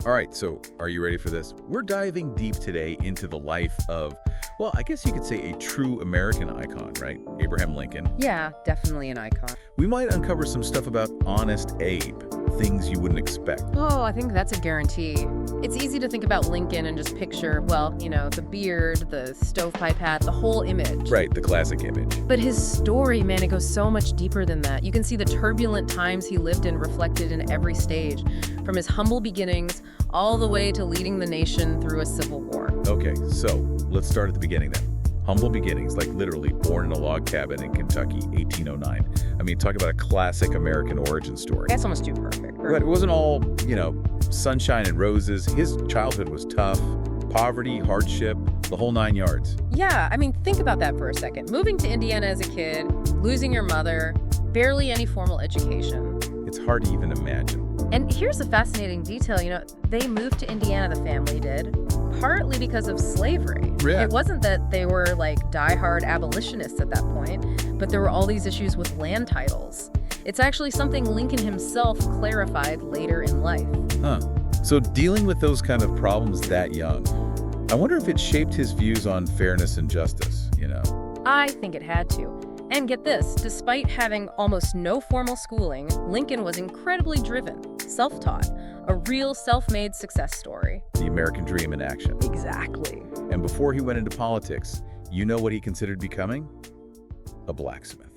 All right, so are you ready for this? We're diving deep today into the life of, well, I guess you could say a true American icon, right? Abraham Lincoln. Yeah, definitely an icon. We might uncover some stuff about Honest Abe, things you wouldn't expect. Oh, I think that's a guarantee. It's easy to think about Lincoln and just picture, well, the beard, the stovepipe hat, the whole image. Right, the classic image. But his story, man, it goes so much deeper than that. You can see the turbulent times he lived in reflected in every stage, from his humble beginnings all the way to leading the nation through a civil war. Okay, so let's start at the beginning then. Humble beginnings, like literally born in a log cabin in Kentucky, 1809. I mean, talk about a classic American origin story. That's almost too perfect. But it wasn't all, sunshine and roses. His childhood was tough. Poverty, hardship, the whole 9 yards. Yeah, I mean, think about that for a second. Moving to Indiana as a kid, losing your mother, barely any formal education. It's hard to even imagine. And here's a fascinating detail, they moved to Indiana, the family did, partly because of slavery. Yeah. It wasn't that they were like diehard abolitionists at that point, but there were all these issues with land titles. It's actually something Lincoln himself clarified later in life. Huh. So dealing with those kind of problems that young, I wonder if it shaped his views on fairness and justice, I think it had to. And get this, despite having almost no formal schooling, Lincoln was incredibly driven, self-taught, a real self-made success story. The American dream in action. Exactly. And before he went into politics, you know what he considered becoming? A blacksmith.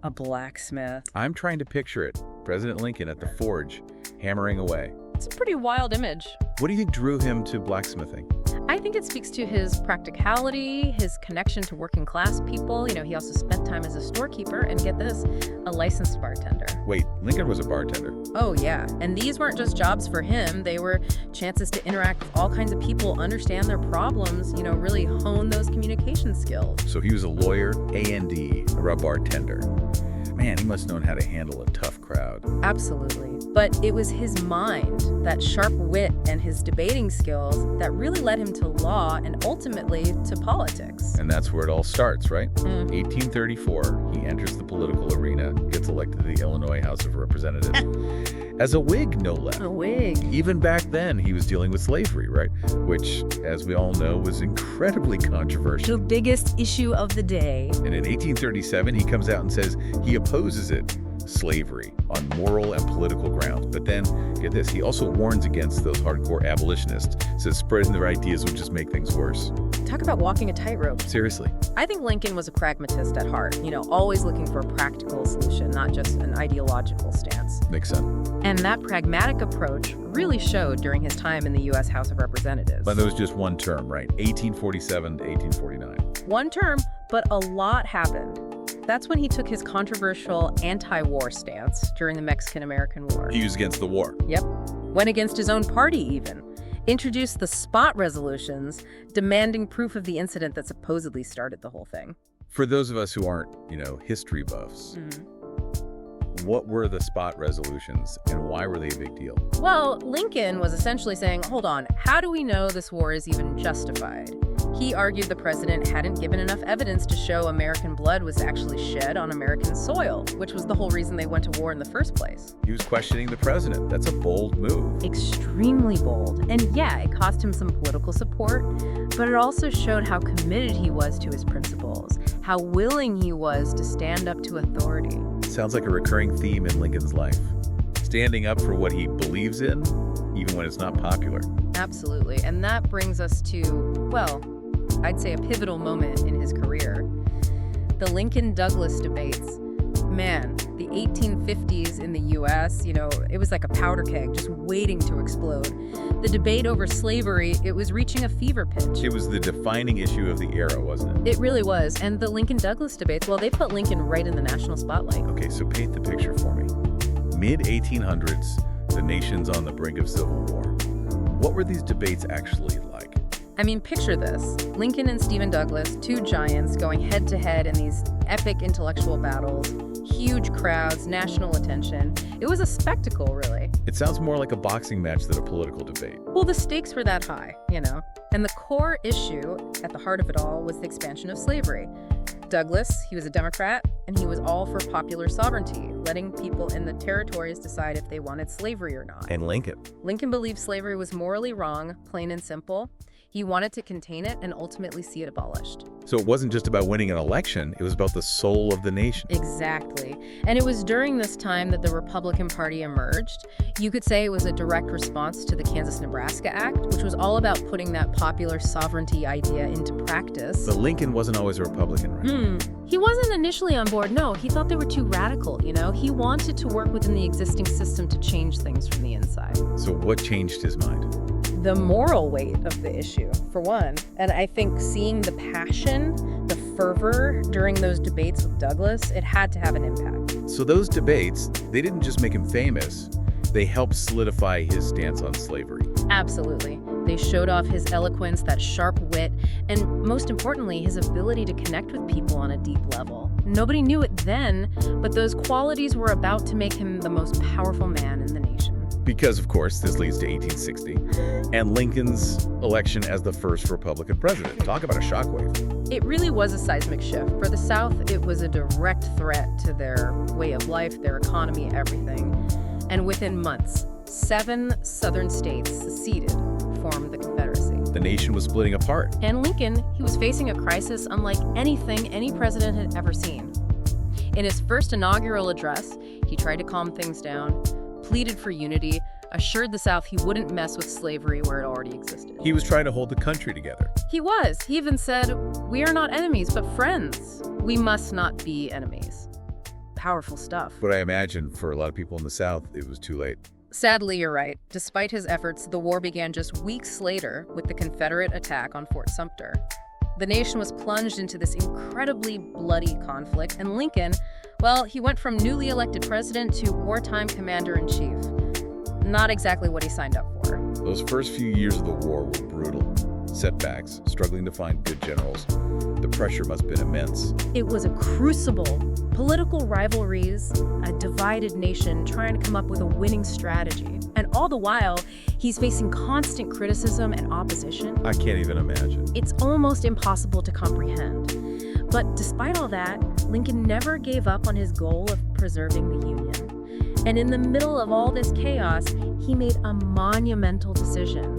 A blacksmith. I'm trying to picture it. President Lincoln at the forge, hammering away. It's a pretty wild image. What do you think drew him to blacksmithing? I think it speaks to his practicality, his connection to working class people. He also spent time as a storekeeper and, get this, a licensed bartender. Wait, Lincoln was a bartender? Oh, yeah. And these weren't just jobs for him. They were chances to interact with all kinds of people, understand their problems, really hone those communication skills. So he was a lawyer, A&D, or a bartender. Man, he must have known how to handle a tough crowd. Absolutely. But it was his mind, that sharp wit and his debating skills that really led him to law and ultimately to politics. And that's where it all starts, right? 1834, he enters the political arena, gets elected to the Illinois House of Representatives. As a Whig, no less. A Whig. Even back then, he was dealing with slavery, right? Which, as we all know, was incredibly controversial. The biggest issue of the day. And in 1837, he comes out and says he opposes it, slavery, on moral and political grounds. But then, get this, he also warns against those hardcore abolitionists, says spreading their ideas would just make things worse. Talk about walking a tightrope. Seriously. I think Lincoln was a pragmatist at heart, always looking for a practical solution, not just an ideological stance. Makes sense. And that pragmatic approach really showed during his time in the U.S. House of Representatives. But that was just one term, right? 1847 to 1849. One term, but a lot happened. That's when he took his controversial anti-war stance during the Mexican-American War. He was against the war. Yep. Went against his own party, even. Introduced the spot resolutions, demanding proof of the incident that supposedly started the whole thing. For those of us who aren't, history buffs, what were the spot resolutions and why were they a big deal? Well, Lincoln was essentially saying, hold on, how do we know this war is even justified? He argued the president hadn't given enough evidence to show American blood was actually shed on American soil, which was the whole reason they went to war in the first place. He was questioning the president. That's a bold move. Extremely bold. And yeah, it cost him some political support, but it also showed how committed he was to his principles, how willing he was to stand up to authority. Sounds like a recurring theme in Lincoln's life. Standing up for what he believes in, even when it's not popular. Absolutely. And that brings us to, well, I'd say a pivotal moment in his career. The Lincoln-Douglas debates. Man, the 1850s in the U.S., it was like a powder keg just waiting to explode. The debate over slavery, it was reaching a fever pitch. It was the defining issue of the era, wasn't it? It really was. And the Lincoln-Douglas debates, well, they put Lincoln right in the national spotlight. Okay, so paint the picture for me. Mid-1800s, the nation's on the brink of civil war. What were these debates actually like? I mean, picture this. Lincoln and Stephen Douglas, two giants going head-to-head in these epic intellectual battles, huge crowds, national attention. It was a spectacle, really. It sounds more like a boxing match than a political debate. Well, the stakes were that high, And the core issue at the heart of it all was the expansion of slavery. Douglas, he was a Democrat, and he was all for popular sovereignty, letting people in the territories decide if they wanted slavery or not. And Lincoln. Lincoln believed slavery was morally wrong, plain and simple. He wanted to contain it and ultimately see it abolished. So it wasn't just about winning an election, it was about the soul of the nation. Exactly. And it was during this time that the Republican Party emerged. You could say it was a direct response to the Kansas-Nebraska Act, which was all about putting that popular sovereignty idea into practice. But Lincoln wasn't always a Republican, right? He wasn't initially on board, no. He thought they were too radical, you know? He wanted to work within the existing system to change things from the inside. So what changed his mind? The moral weight of the issue, for one. And I think seeing the passion, the fervor during those debates with Douglas, it had to have an impact. So those debates, they didn't just make him famous, they helped solidify his stance on slavery. Absolutely. They showed off his eloquence, that sharp wit, and most importantly, his ability to connect with people on a deep level. Nobody knew it then, but those qualities were about to make him the most powerful man in the nation. Because, of course, this leads to 1860 and Lincoln's election as the first Republican president. Talk about a shockwave. It really was a seismic shift. For the South, it was a direct threat to their way of life, their economy, everything. And within months, 7 Southern states seceded, formed the Confederacy. The nation was splitting apart. And Lincoln, he was facing a crisis unlike anything any president had ever seen. In his first inaugural address, he tried to calm things down, pleaded for unity, assured the South he wouldn't mess with slavery where it already existed. He was trying to hold the country together. He was. He even said, "We are not enemies, but friends. We must not be enemies." Powerful stuff. But I imagine for a lot of people in the South, it was too late. Sadly, you're right. Despite his efforts, the war began just weeks later with the Confederate attack on Fort Sumter. The nation was plunged into this incredibly bloody conflict, and Lincoln, well, he went from newly elected president to wartime commander-in-chief. Not exactly what he signed up for. Those first few years of the war were brutal. Setbacks, struggling to find good generals. The pressure must have been immense. It was a crucible. Political rivalries, a divided nation trying to come up with a winning strategy. And all the while, he's facing constant criticism and opposition. I can't even imagine. It's almost impossible to comprehend. But despite all that, Lincoln never gave up on his goal of preserving the Union. And in the middle of all this chaos, he made a monumental decision: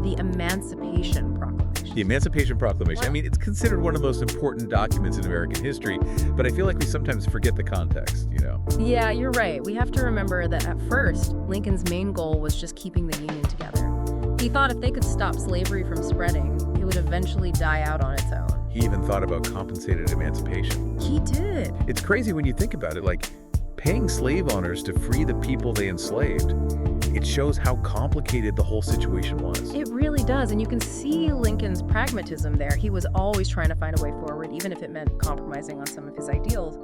the Emancipation Proclamation. The Emancipation Proclamation. I mean, it's considered one of the most important documents in American history, but I feel like we sometimes forget the context, you know? Yeah, you're right. We have to remember that at first, Lincoln's main goal was just keeping the Union together. He thought if they could stop slavery from spreading, it would eventually die out on its own. He even thought about compensated emancipation. He did. It's crazy when you think about it, like paying slave owners to free the people they enslaved. It shows how complicated the whole situation was. It really does, and you can see Lincoln's pragmatism there. He was always trying to find a way forward, even if it meant compromising on some of his ideals.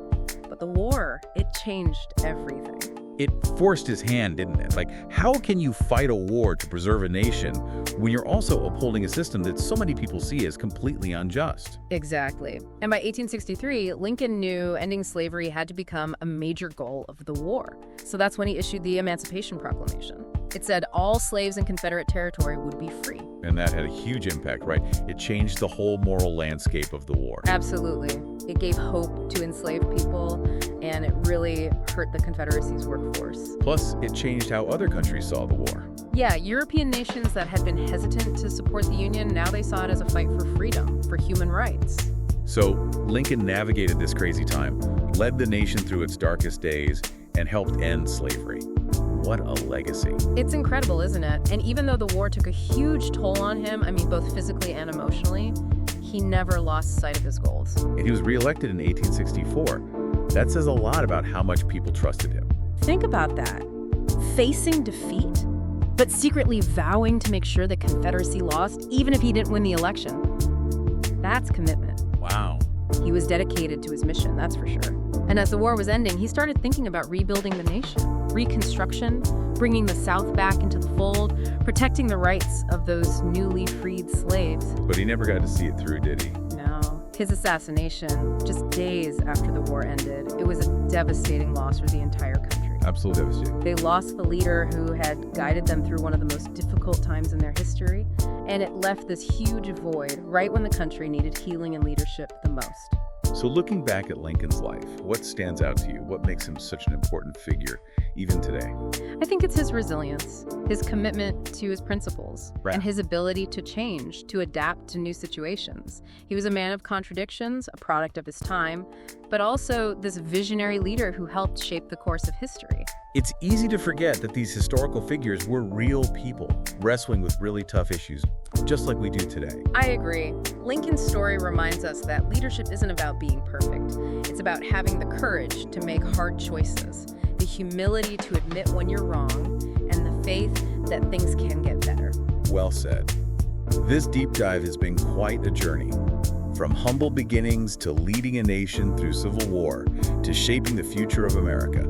But the war, it changed everything. It forced his hand, didn't it? Like, how can you fight a war to preserve a nation when you're also upholding a system that so many people see as completely unjust? Exactly. And by 1863, Lincoln knew ending slavery had to become a major goal of the war. So that's when he issued the Emancipation Proclamation. It said all slaves in Confederate territory would be free. And that had a huge impact, right? It changed the whole moral landscape of the war. Absolutely. It gave hope to enslaved people, and it really hurt the Confederacy's workforce. Plus, it changed how other countries saw the war. Yeah, European nations that had been hesitant to support the Union, now they saw it as a fight for freedom, for human rights. So Lincoln navigated this crazy time, led the nation through its darkest days, and helped end slavery. What a legacy. It's incredible, isn't it? And even though the war took a huge toll on him, I mean, both physically and emotionally, he never lost sight of his goals. And he was reelected in 1864. That says a lot about how much people trusted him. Think about that. Facing defeat, but secretly vowing to make sure the Confederacy lost, even if he didn't win the election. That's commitment. Wow. He was dedicated to his mission, that's for sure. And as the war was ending, he started thinking about rebuilding the nation, reconstruction, bringing the South back into the fold, protecting the rights of those newly freed slaves. But he never got to see it through, did he? No. His assassination, just days after the war ended, it was a devastating loss for the entire country. Absolutely devastating. They lost the leader who had guided them through one of the most difficult times in their history, and it left this huge void right when the country needed healing and leadership the most. So looking back at Lincoln's life, what stands out to you? What makes him such an important figure, even today? I think it's his resilience, his commitment to his principles, Right. and his ability to change, to adapt to new situations. He was a man of contradictions, a product of his time, but also this visionary leader who helped shape the course of history. It's easy to forget that these historical figures were real people, wrestling with really tough issues, just like we do today. I agree. Lincoln's story reminds us that leadership isn't about being perfect. It's about having the courage to make hard choices, the humility to admit when you're wrong, and the faith that things can get better. Well said. This deep dive has been quite a journey. From humble beginnings to leading a nation through Civil War to shaping the future of America.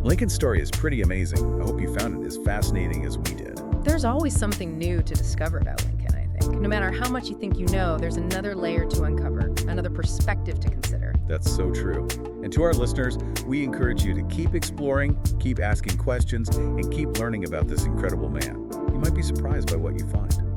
Lincoln's story is pretty amazing. I hope you found it as fascinating as we did. There's always something new to discover about Lincoln, I think. No matter how much you think you know, there's another layer to uncover, another perspective to consider. That's so true. And to our listeners, we encourage you to keep exploring, keep asking questions, and keep learning about this incredible man. You might be surprised by what you find.